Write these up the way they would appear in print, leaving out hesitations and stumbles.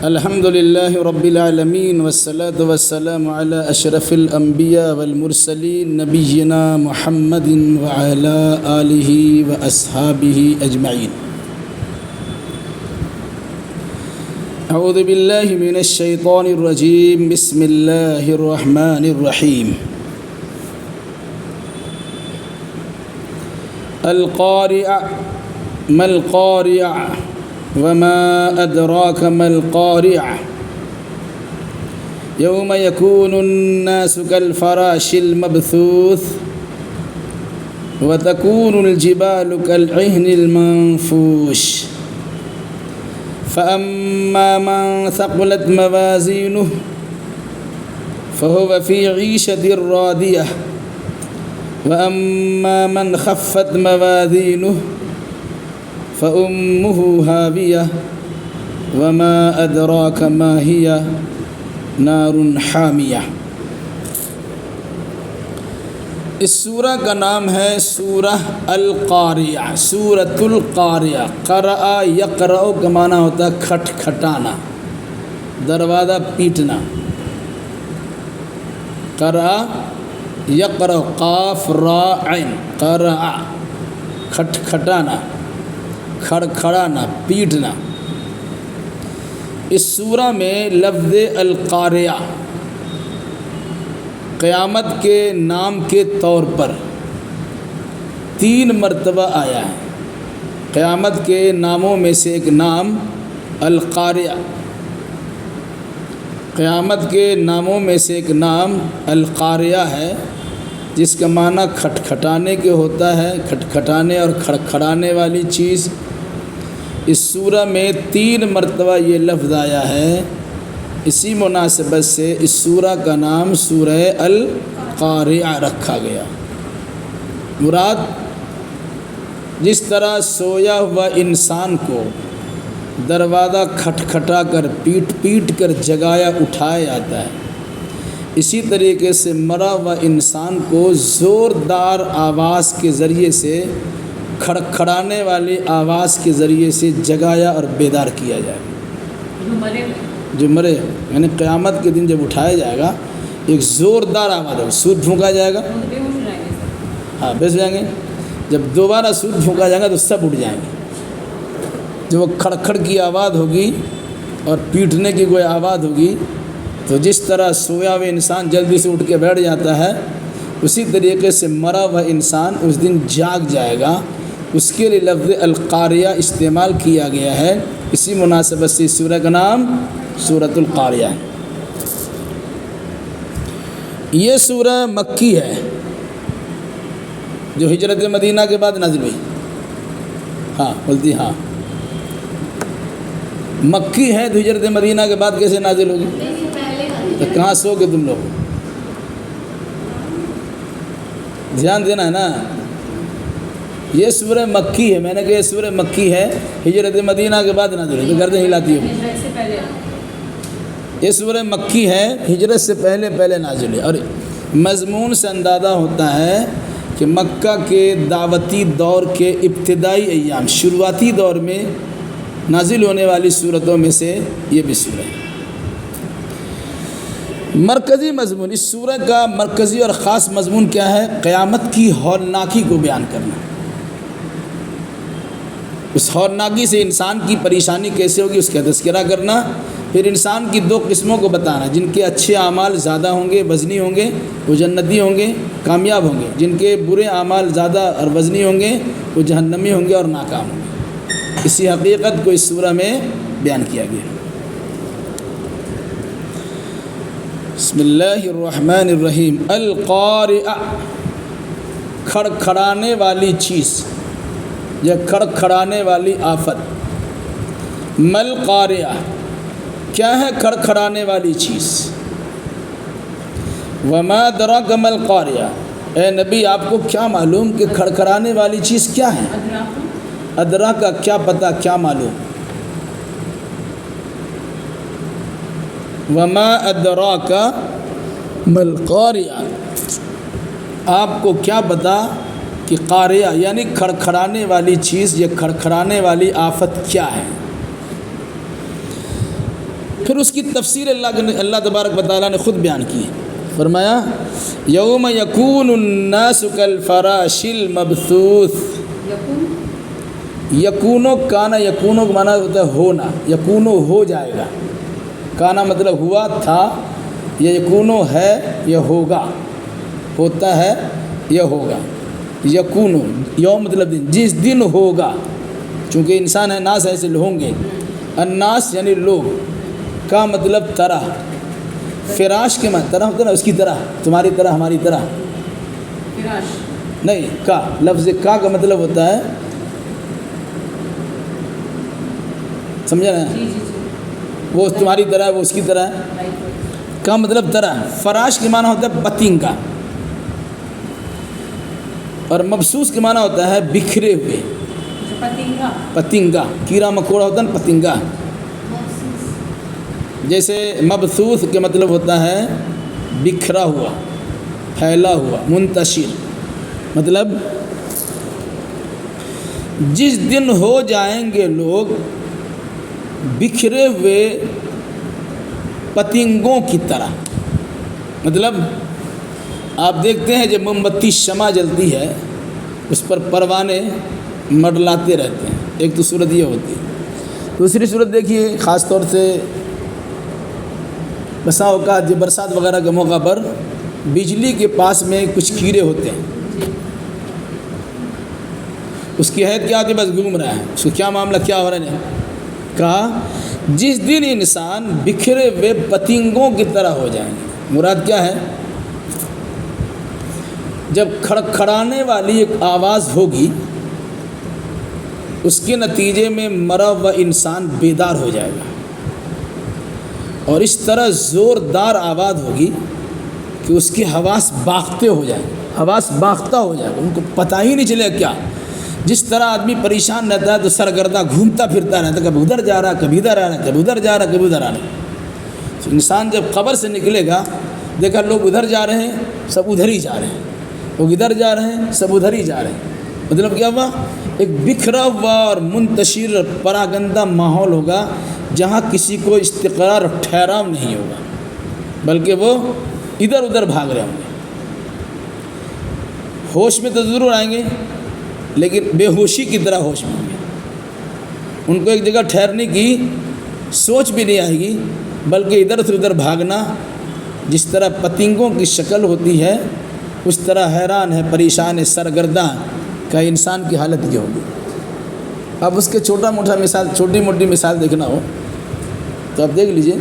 الحمد لله رب العالمين والصلاة والسلام على أشرف الأنبياء والمرسلين نبينا محمد وعلى آله وأصحابه أجمعين. أعوذ بالله من الشيطان الرجيم. بسم الله الرحمن الرحيم. القارعة ما القارعة وما أدراك ما القارعة يوم يكون الناس كالفراش المبثوث وتكون الجبال كالعهن المنفوش فأما من ثقلت موازينه فهو في عيشة راضية وأما من خفت موازينه فأمه هاوية وما أدراك ما هي نار حامیہ. اس سورہ کا نام ہے سورہ القاریہ، سورۃ القاریہ. قرأ یقرأ کا معنی ہوتا ہے کھٹکھٹانا، دروازہ پیٹنا. قرأ یقرأ قاف را عین، قرأ کھٹکھٹانا، کھڑکھڑانا، پیٹنا. اس سورہ میں لفظ القاریہ قیامت کے نام کے طور پر 3 مرتبہ آیا ہے. قیامت کے ناموں میں سے ایک نام القاریہ، قیامت کے ناموں میں سے ایک نام القاریہ ہے، جس کا معنی کھٹکھٹانے کے ہوتا ہے، کھٹکھٹانے اور کھڑکھڑانے والی چیز. اس سورہ میں 3 مرتبہ یہ لفظ آیا ہے. اسی مناسبت سے اس سورہ کا نام سورہ القاریہ رکھا گیا. مراد جس طرح سویا ہوا انسان کو دروازہ کھٹکھٹا کر پیٹ کر جگایا اٹھایا جاتا ہے، اسی طریقے سے مرا ہوا انسان کو زوردار آواز کے ذریعے سے، کھڑکھڑانے والی آواز کے ذریعے سے جگایا اور بیدار کیا جائے. جو مرے یعنی قیامت کے دن جب اٹھایا جائے گا، ایک زوردار آواز ہوگی، سود پھونکا جائے گا. ہاں بیس جائیں گے. جب دوبارہ سود پھونکا جائے گا تو سب اٹھ جائیں گے. جب وہ کھڑکھڑ کی آواز ہوگی اور پیٹنے کی کوئی آواز ہوگی، تو جس طرح سویا ہوا انسان جلدی سے اٹھ کے بیٹھ جاتا ہے، اسی طریقے سے مرا ہوا انسان اس دن جاگ جائے گا. اس کے لیے لفظ القاریہ استعمال کیا گیا ہے. اسی مناسبت سے سورہ کا نام سورۃ القاریہ ہے. یہ سورہ مکی ہے جو ہجرت مدینہ کے بعد نازل ہوئی. ہاں بولتی ہاں مکی ہے تو ہجرت مدینہ کے بعد کیسے نازل ہوگی؟ تو کہاں سو گے تم لوگ؟ دھیان دینا ہے نا. یہ سورہ مکی ہے. میں نے کہا یہ سورہ مکی ہے، ہجرت مدینہ کے بعد نازل ہوئی، تو گردن ہلاتی ہو. یہ سورہ مکی ہے، ہجرت سے پہلے نازل ہے. اور مضمون سے اندازہ ہوتا ہے کہ مکہ کے دعوتی دور کے ابتدائی ایام، شروعاتی دور میں نازل ہونے والی صورتوں میں سے یہ بھی سورہ ہے. مرکزی مضمون اس سورہ کا مرکزی اور خاص مضمون کیا ہے؟ قیامت کی ہولناکی کو بیان کرنا. اس ہولناکی سے انسان کی پریشانی کیسے ہوگی اس کا تذکرہ کرنا. پھر انسان کی 2 قسموں کو بتانا، جن کے اچھے اعمال زیادہ ہوں گے، وزنی ہوں گے، وہ جنتی ہوں گے، کامیاب ہوں گے. جن کے برے اعمال زیادہ اور وزنی ہوں گے، وہ جہنمی ہوں گے اور ناکام ہوں گے. اسی حقیقت کو اس سورہ میں بیان کیا گیا. بسم اللہ الرحمن الرحیم. القاریہ کھڑکھڑانے والی چیز یا کھڑکھڑانے والی آفت. مل قاریہ کیا ہے کھڑکھڑانے والی چیز؟ وما ادراک مل قاریہ، اے نبی آپ کو کیا معلوم کہ کھڑکھڑانے والی چیز کیا ہے؟ ادرا کا کیا پتہ، کیا معلوم. وما ادراک مل قاریہ، آپ کو کیا پتہ کہ قاریہ یعنی کھڑکھڑانے والی چیز یا کھڑکھڑانے والی آفت کیا ہے. پھر اس کی تفسیر اللہ تبارک و تعالیٰ نے خود بیان کی ہے، فرمایا یوم یکون الناس کالفراش المبثوث۔ یکونو کانا، یکونو کا معنی ہوتا ہے ہونا، یکونو ہو جائے گا، کانا مطلب ہوا تھا، یہ یکونو ہے یہ ہوگا، ہوتا ہے یہ ہوگا، یکونو یوم مطلب دن، جس دن ہوگا، چونکہ انسان ہے، ناس ایسے ہوں گے، الناس یعنی لوگ، کا مطلب طرح، فراش کے معنی طرح ہوتا ہے نا، اس کی طرح، تمہاری طرح ہماری طرح، فراش نہیں، کا لفظ کا مطلب ہوتا ہے، سمجھا نا، جی وہ تمہاری طرح ہے، وہ اس کی طرح ہے، کا مطلب طرح، فراش کے معنی ہوتا ہے پتنگا، اور مبسوس کے معنی ہوتا ہے بکھرے ہوئے، پتنگا پتنگا، کیڑا مکوڑا ہوتا ہے نا پتنگا، جیسے مبسوس کے مطلب ہوتا ہے بکھرا ہوا، پھیلا ہوا، منتشر، مطلب جس دن ہو جائیں گے لوگ بکھرے ہوئے پتنگوں کی طرح، مطلب آپ دیکھتے ہیں جب موم بتی شمع جلتی ہے اس پر پروانے منڈلاتے رہتے ہیں، ایک تو صورت یہ ہوتی ہے، دوسری صورت دیکھیے خاص طور سے بسا اوقات جب برسات وغیرہ کے موقع پر بجلی کے پاس میں کچھ کیڑے ہوتے ہیں، اس کی حید کیا ہوتی ہے، بس گھوم رہا ہے، اس کو کیا معاملہ کیا ہو رہا ہے، کہا جس دن انسان بکھرے ہوئے پتنگوں کی طرح ہو جائیں گے، مراد کیا ہے، جب کھڑکھڑانے والی ایک آواز ہوگی اس کے نتیجے میں مرا ہوا انسان بیدار ہو جائے گا، اور اس طرح زوردار آواز ہوگی کہ اس کے حواس باختہ ہو جائیں گے، حواس باختہ ہو جائے گا، ان کو پتہ ہی نہیں چلے گا کیا، جس طرح آدمی پریشان رہتا ہے تو سرگردہ گھومتا پھرتا رہتا ہے، کبھی ادھر جا رہا ہے، کبھی ادھر آ رہا ہے، کبھی ادھر جا رہا ہے، کبھی ادھر آ رہا ہے، تو انسان جب قبر سے نکلے گا دیکھا لوگ ادھر جا رہے ہیں سب ادھر ہی جا رہے ہیں، لوگ ادھر جا رہے ہیں سب ادھر ہی جا رہے ہیں، مطلب کیا ہوا، ایک بکھرا ہوا اور منتشر پراگندہ ماحول ہوگا جہاں کسی کو استقرار اور ٹھہراؤ نہیں ہوگا، بلکہ وہ ادھر ادھر بھاگ رہے ہوں گے، ہوش میں تو ضرور آئیں گے لیکن بے ہوشی کی طرح ہوش میں ہوں گے، ان کو ایک جگہ ٹھہرنے کی سوچ بھی نہیں آئے گی، بلکہ ادھر سے ادھر بھاگنا، جس طرح پتنگوں کی شکل ہوتی ہے اس طرح حیران ہے، پریشان ہے، سرگرداں کا انسان کی حالت یہ ہوگی۔ اب اس کے چھوٹی موٹی مثال دیکھنا ہو تو آپ دیکھ لیجئے،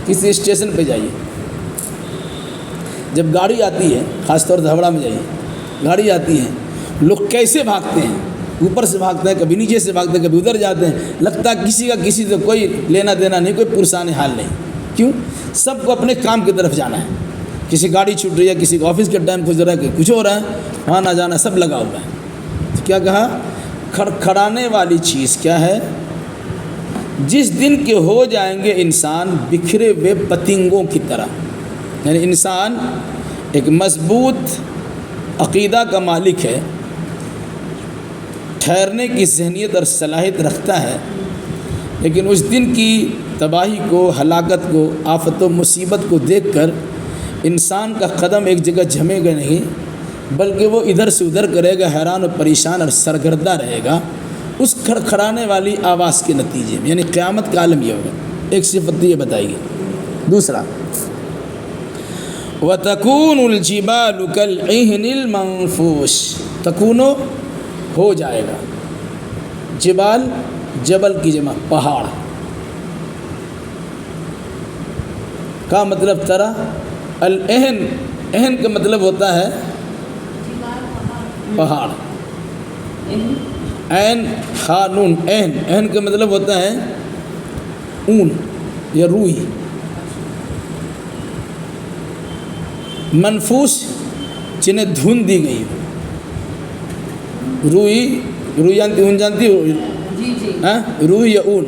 کسی اسٹیشن پہ جائیے، جب گاڑی آتی ہے، خاص طور سے ہاوڑہ میں جائیے، گاڑی آتی ہے، لوگ کیسے بھاگتے ہیں، اوپر سے بھاگتے ہیں، کبھی نیچے سے بھاگتے ہیں، کبھی ادھر جاتے ہیں، لگتا ہے کسی کا کسی سے کوئی لینا دینا نہیں، کوئی پرسان حال نہیں، کیوں، سب کو اپنے کام کی طرف جانا ہے، کسی گاڑی چھوٹ رہی ہے، کسی کو آفس کے ٹائم گزر رہا ہے، کچھ ہو رہا ہے، وہاں نہ جانا، سب لگا ہوا ہے، تو کیا کہا، کھڑکھڑانے والی چیز کیا ہے، جس دن کے ہو جائیں گے انسان بکھرے ہوئے پتنگوں کی طرح، یعنی انسان ایک مضبوط عقیدہ کا مالک ہے، ٹھہرنے کی ذہنیت اور صلاحیت رکھتا ہے، لیکن اس دن کی تباہی کو، ہلاکت کو، آفت و مصیبت کو دیکھ کر انسان کا قدم ایک جگہ جمے گا نہیں، بلکہ وہ ادھر سے ادھر کرے گا، حیران و پریشان اور سرگردہ رہے گا اس کھڑکھڑانے والی آواز کے نتیجے میں، یعنی قیامت کا عالم یہ ہوگا، ایک صفت یہ بتائی گئی۔ دوسرا وَتَكُونُ الْجِبَالُ كَالْعِهْنِ الْمَنفُوشِ، تکون ہو جائے گا، جبال جبل کی جمع پہاڑ کا مطلب طرح، العہن، عہن کا مطلب ہوتا ہے پہاڑ، عین خانون، عہن، عہن کا مطلب ہوتا ہے اون یا روئی، منفوس جنہیں دھن دی گئی، روئی، روئی جانتی، اون جانتی ہو، روئی یا اون،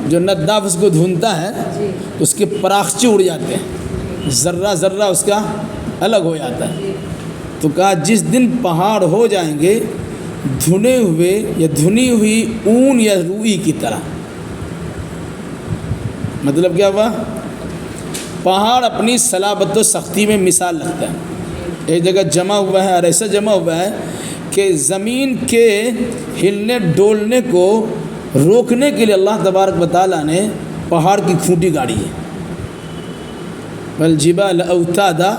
جو نداف اس کو دھنتا ہے اس کے پراخچے اڑ جاتے ہیں، ذرہ ذرہ اس کا الگ ہو جاتا ہے، تو کہا جس دن پہاڑ ہو جائیں گے دھنے ہوئے یا دھنی ہوئی اون یا روئی کی طرح، مطلب کیا ہوا؟ پہاڑ اپنی صلابت و سختی میں مثال رکھتا ہے، ایک جگہ جمع ہوا ہے اور ایسا جمع ہوا ہے کہ زمین کے ہلنے ڈولنے کو روکنے کے لیے اللہ تبارک و تعالیٰ نے پہاڑ کی کھوٹی گاڑی ہے۔ والجبال اوتادا،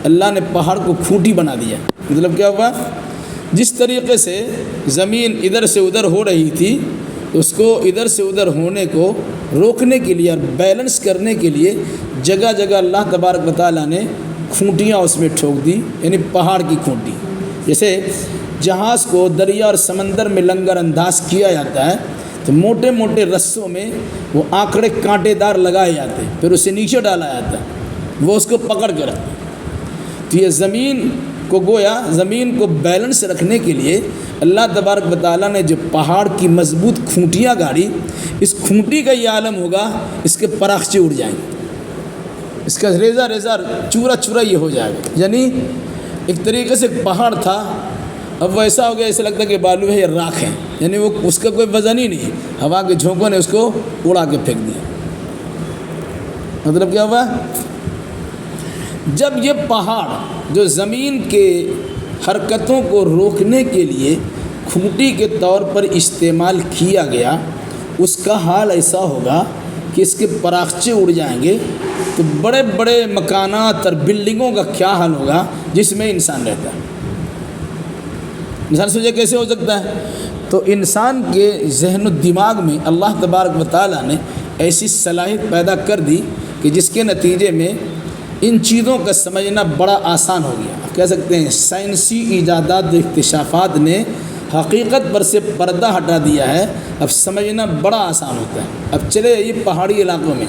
اللہ نے پہاڑ کو کھوٹی بنا دیا۔ مطلب کیا ہوا؟ جس طریقے سے زمین ادھر سے ادھر ہو رہی تھی، اس کو ادھر سے ادھر ہونے کو روکنے کے لیے اور بیلنس کرنے کے لیے جگہ جگہ اللہ تبارک و تعالیٰ نے کھوٹیاں اس میں ٹھوک دی، یعنی پہاڑ کی کھوٹی۔ جیسے جہاز کو دریا اور سمندر میں لنگر انداز کیا جاتا ہے تو موٹے موٹے رسوں میں وہ آنکڑے کانٹے دار لگائے جاتے ہیں، پھر اسے نیچے ڈالا جاتا ہے، وہ اس کو پکڑ کے رکھتے ہیں۔ تو یہ زمین کو گویا زمین کو بیلنس رکھنے کے لیے اللہ تبارک و تعالیٰ نے جو پہاڑ کی مضبوط کھوٹیاں گاڑی، اس کھوٹی کا یہ عالم ہوگا، اس کے پراخچے اڑ جائیں گے، اس کا ریزہ ریزہ چورا چورا یہ ہو جائے گا۔ یعنی ایک طریقے سے پہاڑ تھا، اب وہ ایسا ہو گیا ایسا لگتا ہے کہ بالو ہے یا راکھ ہے، یعنی وہ اس کا کوئی وزن ہی نہیں، ہوا کے جھونکوں نے اس کو اڑا کے پھینک دیا۔ مطلب کیا ہوا؟ جب یہ پہاڑ جو زمین کے حرکتوں کو روکنے کے لیے کھوٹی کے طور پر استعمال کیا گیا، اس کا حال ایسا ہوگا کہ اس کے پراخچے اڑ جائیں گے، تو بڑے بڑے مکانات اور بلڈنگوں کا کیا حال ہوگا جس میں انسان رہتا ہے۔ انسان سوچے کیسے ہو سکتا ہے؟ تو انسان کے ذہن و دماغ میں اللہ تبارک و تعالیٰ نے ایسی صلاحیت پیدا کر دی کہ جس کے نتیجے میں ان چیزوں کا سمجھنا بڑا آسان ہو گیا۔ آپ کہہ سکتے ہیں سائنسی ایجادات و اکتشافات نے حقیقت پر سے پردہ ہٹا دیا ہے، اب سمجھنا بڑا آسان ہوتا ہے۔ اب چلے یہ پہاڑی علاقوں میں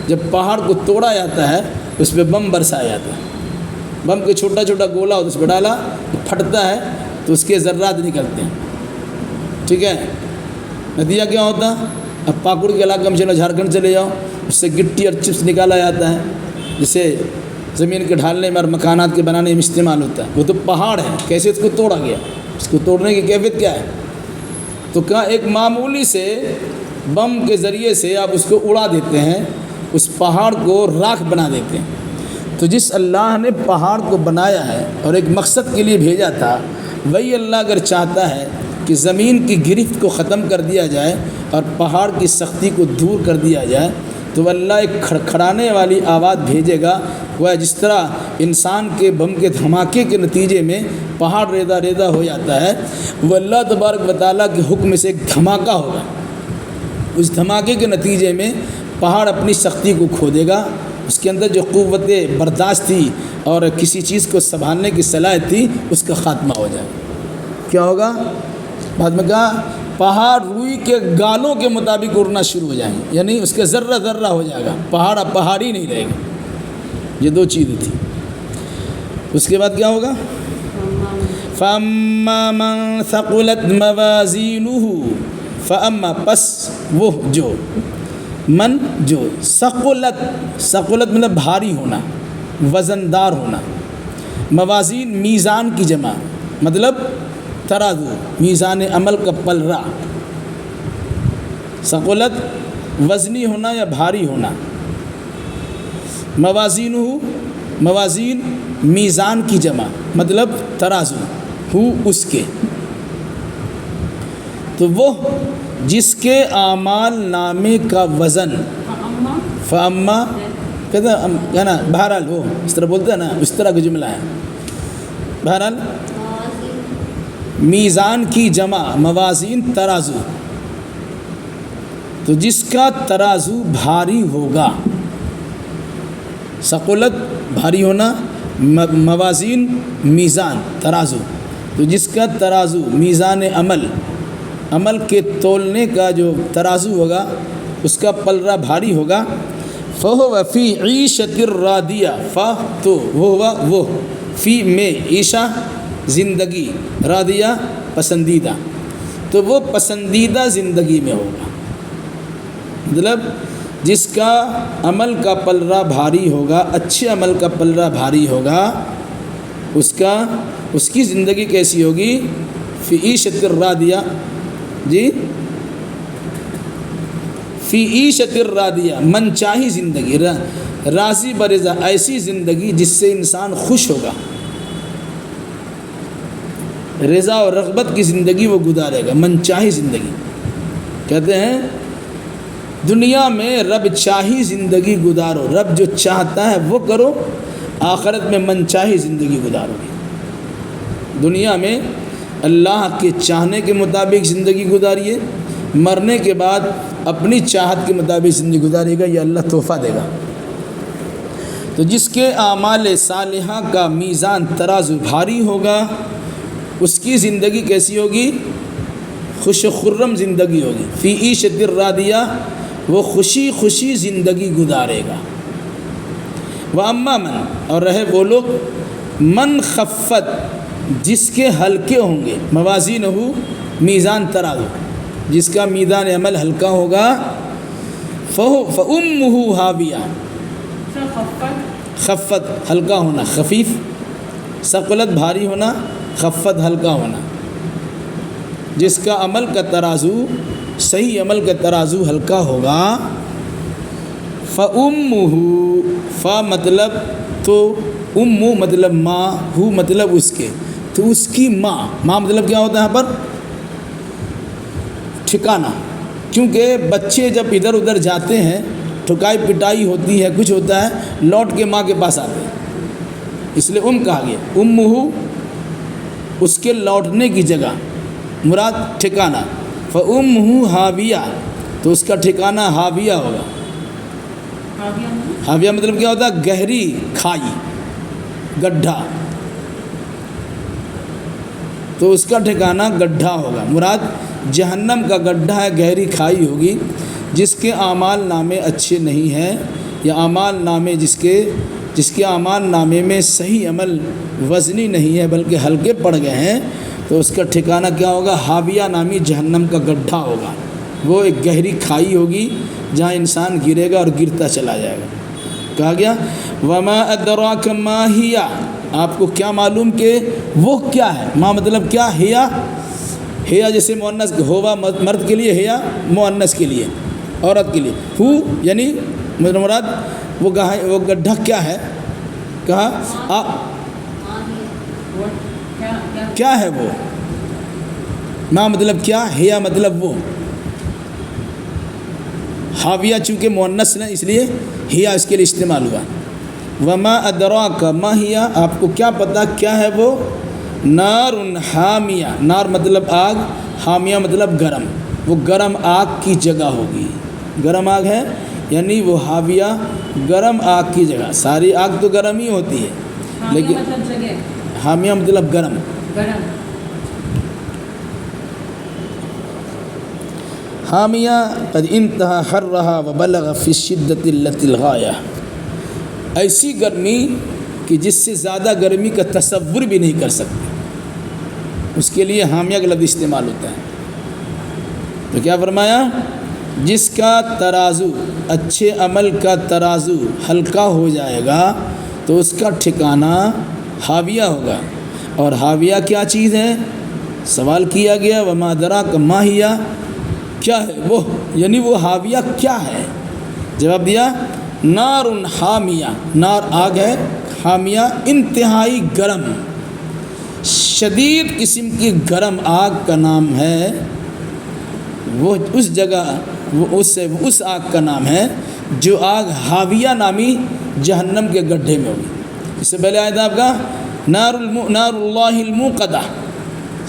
جب پہاڑ کو توڑا جاتا ہے اس پہ بم برسایا جاتا ہے، بم کے چھوٹا چھوٹا گولا اس پہ ڈالا، پھٹتا ہے تو اس کے ذرات نکلتے ہیں، ٹھیک ہے؟ نتیجہ کیا ہوتا؟ اب پاکڑ کے علاقے میں چلو جھارکھنڈ چلے جاؤ، اس سے گٹی اور چپس نکالا جاتا ہے، جسے زمین کے ڈھالنے میں اور مکانات کے بنانے میں استعمال ہوتا ہے۔ وہ تو پہاڑ ہے، کیسے اس کو توڑا گیا؟ اس کو توڑنے کی کیفیت کیا ہے؟ تو کہا ایک معمولی سے بم کے ذریعے سے آپ اس کو اڑا دیتے ہیں، اس پہاڑ کو راکھ بنا دیتے ہیں۔ تو جس اللہ نے پہاڑ کو بنایا ہے اور ایک مقصد کے لیے بھیجا تھا، وہی اللہ اگر چاہتا ہے کہ زمین کی گرفت کو ختم کر دیا جائے اور پہاڑ کی سختی کو دور کر دیا جائے، تو اللہ ایک کھڑکھڑانے والی آواز بھیجے گا، وہ جس طرح انسان کے بم کے دھماکے کے نتیجے میں پہاڑ ریزہ ریزہ ہو جاتا ہے، وہ اللہ تبارک و تعالیٰ کے حکم سے ایک دھماکہ ہوگا، اس دھماکے کے نتیجے میں پہاڑ اپنی سختی کو کھو دے گا، اس کے اندر جو قوت برداشت تھی اور کسی چیز کو سنبھالنے کی صلاحیت تھی اس کا خاتمہ ہو جائے گا۔ کیا ہوگا؟ بعد میں کہا پہاڑ روئی کے گالوں کے مطابق اڑنا شروع ہو جائیں گے، یعنی اس کے ذرہ ذرہ ہو جائے گا، پہاڑ اب پہاڑ ہی نہیں رہے گا۔ یہ دو چیزیں تھیں۔ اس کے بعد کیا ہوگا؟ فَأَمَّا مَنْ ثَقُلَتْ مَوَازِينُهُ، فَأَمَّا پس وہ جو، من جو، ثقلت مطلب بھاری ہونا، وزندار ہونا، موازین میزان کی جمع، مطلب ترازو، میزان عمل کا پلڑا، ثقلت وزنی ہونا یا بھاری ہونا، موازین میزان کی جمع مطلب ترازو، ہو اس کے، تو وہ جس کے اعمال نامے کا وزن، فاما کہتے ہیں نا، بہرحال وہ اس طرح بولتے ہیں نا، اس طرح کا جملہ ہے، بہرحال میزان کی جمع موازین ترازو، تو جس کا ترازو بھاری ہوگا، ثقلت بھاری ہونا، موازین میزان ترازو، تو جس کا ترازو میزان عمل کے تولنے کا جو ترازو ہوگا اس کا پلڑا بھاری ہوگا، فَهُوَ فِي عِيشَةٍ رَاضِيَةٍ، فَ تو وہ فی میں، عیشہ زندگی، راضیہ پسندیدہ، تو وہ پسندیدہ زندگی میں ہوگا، مطلب جس کا عمل کا پلڑا بھاری ہوگا، اچھے عمل کا پلڑا بھاری ہوگا، اس کی زندگی کیسی ہوگی؟ فی عیشۃ راضیہ، جی فی عیشت الراضیہ من چاہی زندگی، راضی برضا ایسی زندگی جس سے انسان خوش ہوگا، رضا اور رغبت کی زندگی وہ گزارے گا، من چاہی زندگی۔ کہتے ہیں دنیا میں رب چاہی زندگی گزارو، رب جو چاہتا ہے وہ کرو، آخرت میں من چاہی زندگی گزارو گے۔ دنیا میں اللہ کے چاہنے کے مطابق زندگی گزاریے، مرنے کے بعد اپنی چاہت کے مطابق زندگی گزارے گا، یہ اللہ تحفہ دے گا۔ تو جس کے اعمال صالحہ کا میزان ترازو بھاری ہوگا، اس کی زندگی کیسی ہوگی؟ خوش و خرم زندگی ہوگی۔ فی عیشت الراضیہ، وہ خوشی خوشی زندگی گزارے گا۔ وَأَمَّا مَنْ، اور رہے وہ لوگ، من خفت، جس کے ہلکے ہوں گے، موازینہ، میزان ترازو، جس کا میزان عمل ہلکا ہوگا، فَأُمُّهُ ہاویہ، خفت ہلکا ہونا، خفیف، ثقلت بھاری ہونا، خفت ہلکا ہونا، جس کا عمل کا ترازو، صحیح عمل کا ترازو ہلکا ہوگا، فَأُمُّهُ، فا مطلب تو، امو مطلب ماں، ہو مطلب اس کے، تو اس کی ماں، ماں مطلب کیا ہوتا ہے یہاں پر؟ ٹھکانہ، کیونکہ بچے جب ادھر ادھر جاتے ہیں، ٹھکائی پٹائی ہوتی ہے، کچھ ہوتا ہے، لوٹ کے ماں کے پاس آتے ہیں، اس لیے کہا گیا، امہ، اس کے لوٹنے کی جگہ، مراد ٹھکانہ، فَأُمُّهُ ہاویہ، تو اس کا ٹھکانہ ہاویہ ہوگا۔ ہاویہ مطلب کیا ہوتا ہے؟ گہری کھائی، گڈھا، تو اس کا ٹھکانہ گڈھا ہوگا، مراد جہنم کا گڈھا ہے، گہری کھائی ہوگی، جس کے اعمال نامے اچھے نہیں ہیں، یا اعمال نامے جس کے اعمال نامے میں صحیح عمل وزنی نہیں ہے بلکہ ہلکے پڑ گئے ہیں، تو اس کا ٹھکانہ کیا ہوگا؟ ہاویہ نامی جہنم کا گڈھا ہوگا۔ وہ ایک گہری کھائی ہوگی جہاں انسان گرے گا اور گرتا چلا جائے گا۔ کہا گیا وما ادراک ما ہی، آپ کو کیا معلوم کہ وہ کیا ہے؟ ما مطلب کیا؟ ہیا جیسے مؤنث ہوا مرد کے لیے، ہیا مؤنث کے لیے، عورت کے لیے، ہو یعنی مراد وہ گڈھا کیا ہے؟ کہا کیا ہے وہ؟ ما مطلب کیا، ہیا مطلب وہ، ہاویہ چونکہ مؤنث ہے اس لیے ہیا اس کے لیے استعمال ہوا۔ وما ادراک ما ہی، آپ کو کیا پتہ کیا ہے وہ؟ نار حامیہ، نار مطلب آگ، حامیہ مطلب گرم، وہ گرم آگ کی جگہ ہوگی، گرم آگ ہے یعنی وہ حاویہ گرم آگ کی جگہ، ساری آگ تو گرم ہی ہوتی ہے لیکن حامیہ مطلب گرم۔ حامیہ قد انتہا حرہا وبلغ فی الشدۃ التی الغایہ، ایسی گرمی کہ جس سے زیادہ گرمی کا تصور بھی نہیں کر سکتے، اس کے لیے حامیہ کا لفظ استعمال ہوتا ہے۔ تو کیا فرمایا؟ جس کا ترازو، اچھے عمل کا ترازو ہلکا ہو جائے گا تو اس کا ٹھکانہ حاویہ ہوگا۔ اور حاویہ کیا چیز ہے؟ سوال کیا گیا وما ادراک ما ہی، کیا ہے وہ، یعنی وہ حاویہ کیا ہے؟ جواب دیا نار حامیہ، نار آگ ہے، حامیہ انتہائی گرم، شدید قسم کی گرم آگ کا نام ہے، وہ اس جگہ اس آگ کا نام ہے جو آگ حاویہ نامی جہنم کے گڈھے میں ہوگی۔ اس سے پہلے آیا تھا آپ کا نار اللہ الموقدہ،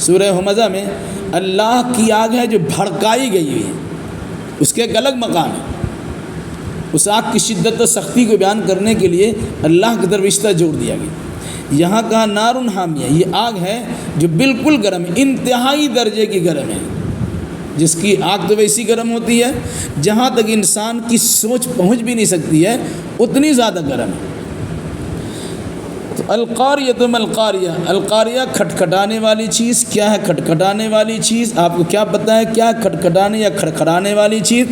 سورہ ہمزہ میں اللہ کی آگ ہے جو بھڑکائی گئی ہوئی ہے، اس کے ایک الگ مقام ہے۔ اس آگ کی شدت و سختی کو بیان کرنے کے لیے اللہ کی طرف رشتہ جوڑ دیا گیا۔ یہاں کہا نار حامیہ، یہ آگ ہے جو بالکل گرم ہے، انتہائی درجے کی گرم ہے، جس کی آگ تو ویسی گرم ہوتی ہے جہاں تک انسان کی سوچ پہنچ بھی نہیں سکتی ہے، اتنی زیادہ گرم ہے۔ تو القاریۃ ما القاریہ، القاریہ کھٹکھٹانے والی چیز کیا ہے؟ کھٹکھٹانے والی چیز آپ کو کیا پتہ ہے کیا ہے کھٹکھٹانے یا کھڑکھڑانے والی چیز؟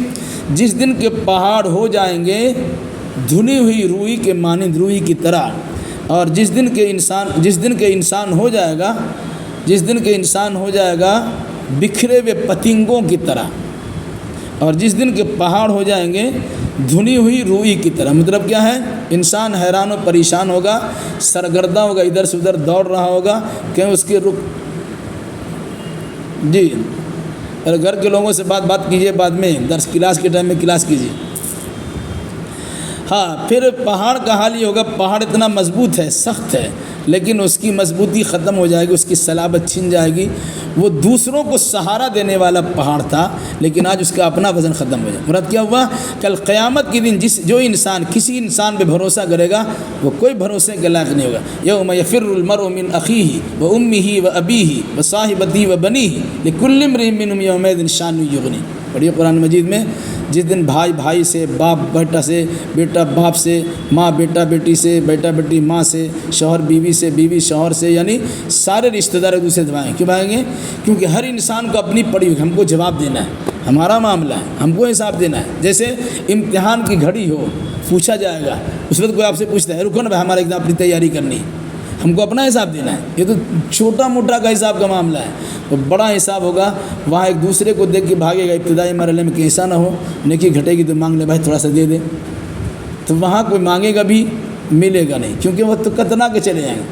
جس دن کے پہاڑ ہو جائیں گے دھنی ہوئی روئی کے مانند، روئی کی طرح، اور جس دن کے انسان ہو جائے گا بکھرے ہوئے پتنگوں کی طرح، اور جس دن کے پہاڑ ہو جائیں گے دھنی ہوئی روئی کی طرح. مطلب کیا ہے؟ انسان حیران و پریشان ہوگا، سرگردہ ہوگا، ادھر سے ادھر دوڑ رہا ہوگا کہ اس کے جی اور گھر کے لوگوں سے بات کیجیے، بعد میں درس کلاس کے ٹائم میں کلاس کیجیے. ہاں، پھر پہاڑ کا حال یہ ہوگا، پہاڑ اتنا مضبوط ہے، سخت ہے، لیکن اس کی مضبوطی ختم ہو جائے گی، اس کی صلابت چھن جائے گی. وہ دوسروں کو سہارا دینے والا پہاڑ تھا، لیکن آج اس کا اپنا وزن ختم ہو جائے. مراد کیا ہوا؟ کل قیامت کے دن جو انسان کسی انسان پہ بھروسہ کرے گا وہ کوئی بھروسے کے لائق نہیں ہوگا. یوم یفر المرء من اخیہ و امہ و ابیہ و صاحبتہ و بنیہ لکل امرئ منہم یومئذ شأن یغنیہ. پڑھیے قرآن مجید میں، جس دن بھائی سے، باپ بیٹا سے، بیٹا باپ سے، ماں بیٹا بیٹی سے، بیٹا بیٹی ماں سے، شوہر بیوی سے، بیوی شوہر سے، یعنی سارے رشتہ دار ایک دوسرے دبائیں. کیوں بھائیں گے؟ کیونکہ ہر انسان کو اپنی پڑی ہوئی، ہم کو جواب دینا ہے، ہمارا معاملہ ہے، ہم کو حساب دینا ہے. جیسے امتحان کی گھڑی ہو، پوچھا جائے گا، اس وقت کوئی آپ سے پوچھتا ہے رکو نا بھائی ہمارا ایگزام اپنی تیاری کرنی ہے، ہم کو اپنا حساب دینا ہے. یہ تو چھوٹا موٹا کا حساب کا معاملہ ہے. تو بڑا حساب ہوگا، وہاں ایک دوسرے کو دیکھ کے بھاگے گا. ابتدائی مرحلے میں کیسا نہ ہو، نیکی گھٹے گی تو مانگ لے بھائی تھوڑا سا دے دے، تو وہاں کوئی مانگے گا بھی ملے گا نہیں، کیونکہ وہ تو کتنا کے چلے جائیں گے.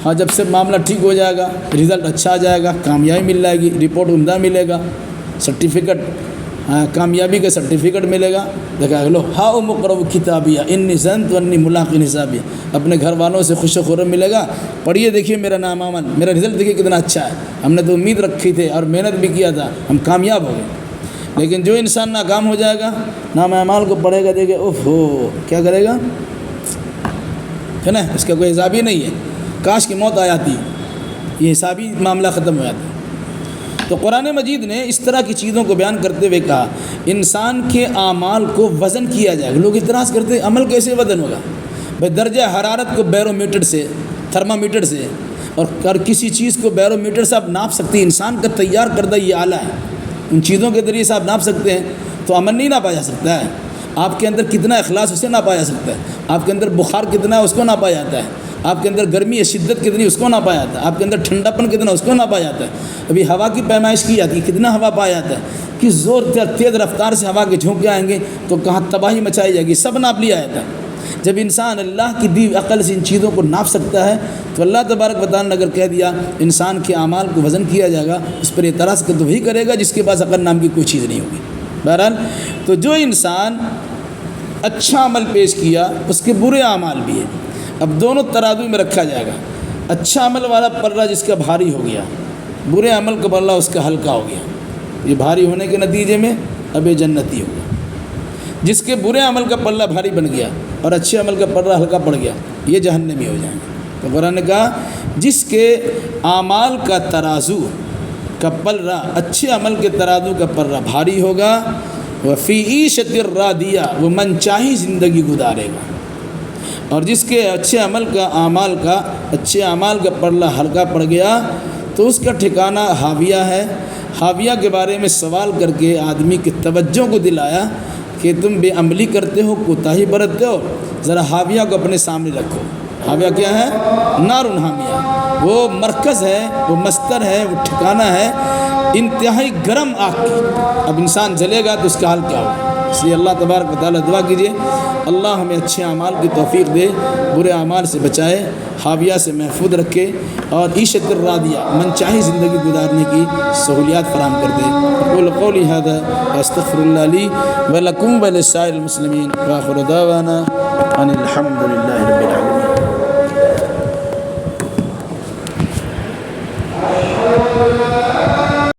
ہاں، جب سے معاملہ ٹھیک ہو جائے گا، رزلٹ اچھا آ جائے گا، کامیابی مل جائے گی، رپورٹ عمدہ ملے گا، سرٹیفکیٹ کامیابی کا سرٹیفکیٹ ملے گا. دیکھا لو ہاؤ مقرؤ کتابیہ انی ظننت انی ملاق حسابیہ. اپنے گھر والوں سے خوش و خرم ملے گا، پڑھیے دیکھیے میرا نام عمل، میرا رزلٹ دیکھیے کتنا اچھا ہے، ہم نے تو امید رکھی تھی اور محنت بھی کیا تھا، ہم کامیاب ہو گئے. لیکن جو انسان ناکام ہو جائے گا، نام اعمال کو پڑھے گا، دیکھے اوف ہو کیا کرے گا، ہے نا، اس کا کوئی حساب ہی نہیں ہے. کاش کی موت آ جاتی، یہ حسابی معاملہ ختم ہو جاتا. تو قرآن مجید نے اس طرح کی چیزوں کو بیان کرتے ہوئے کہا انسان کے اعمال کو وزن کیا جائے گا. لوگ اعتراض کرتے ہیں عمل کیسے وزن ہوگا؟ بھائی درجہ حرارت کو بیرو میٹر سے، تھرمامیٹر سے، اور کسی چیز کو بیرو میٹر سے آپ ناپ سکتے ہیں. انسان کا تیار کردہ یہ آلہ ہے، ان چیزوں کے ذریعے سے آپ ناپ سکتے ہیں. تو عمل نہیں ناپا جا سکتا ہے. آپ کے اندر کتنا اخلاص اسے ناپا جا سکتا ہے. آپ کے اندر بخار کتنا ہے اس کو ناپا جاتا ہے. آپ کے اندر گرمی یا شدت کتنی اس کو ناپا جاتا ہے. آپ کے اندر ٹھنڈا پن کتنا اس کو ناپا جاتا ہے. ابھی ہوا کی پیمائش کی جاتی ہے، کتنا ہوا پایا جاتا ہے، کس زور تیز رفتار سے ہوا کے جھونکے آئیں گے تو کہاں تباہی مچائی جائے گی، سب ناپ لیا جاتا ہے. جب انسان اللہ کی دی عقل سے ان چیزوں کو ناپ سکتا ہے تو اللہ تبارک و تعالیٰ نے اگر کہہ دیا انسان کے اعمال کو وزن کیا جائے گا، اس پر اعتراض کر تو وہی کرے گا جس کے پاس عقل نام کی کوئی چیز نہیں ہوگی. بہرحال تو جو انسان اچھا عمل پیش کیا اس کے برے اعمال بھی ہیں. اب دونوں ترازو میں رکھا جائے گا. اچھا عمل والا پلہ جس کا بھاری ہو گیا، برے عمل کا پلہ اس کا ہلکا ہو گیا. یہ بھاری ہونے کے نتیجے میں اب یہ جنتی ہو گیا. جس کے برے عمل کا پلہ بھاری بن گیا اور اچھے عمل کا پلہ ہلکا پڑ گیا، یہ جہنمی ہو جائیں گے. تو قرآن نے کہا جس کے اعمال کا ترازو کا پلہ، اچھے عمل کے ترازو کا پلہ بھاری ہوگا، وفی عیشۃ راضیہ، وہ من چاہی زندگی گزارے گا. اور جس کے اچھے عمل کا پلہ ہلکا پڑ گیا تو اس کا ٹھکانہ حاویہ ہے. حاویہ کے بارے میں سوال کر کے آدمی کی توجہ کو دلایا کہ تم بے عملی کرتے ہو، کوتاہی برتتے ہو، ذرا حاویہ کو اپنے سامنے رکھو. حاویہ کیا ہے؟ نار حامیہ. وہ مرکز ہے، وہ مستر ہے، وہ ٹھکانہ ہے انتہائی گرم آگ کی. اب انسان جلے گا تو اس کا حال کیا ہوگا؟ اس لیے اللہ تبارک و تعالیٰ دعا کیجیے اللہ ہمیں اچھے اعمال کی توفیق دے، برے اعمال سے بچائے، حاویہ سے محفوظ رکھے اور عیشۃ الراضیہ، من چاہی زندگی گزارنے کی سہولیات فراہم کر دے. اقول قولی ھذا واستغفر اللہ لی ولکم ولسائر المسلمین وآخر دعوانا ان الحمد للہ رب العالمین.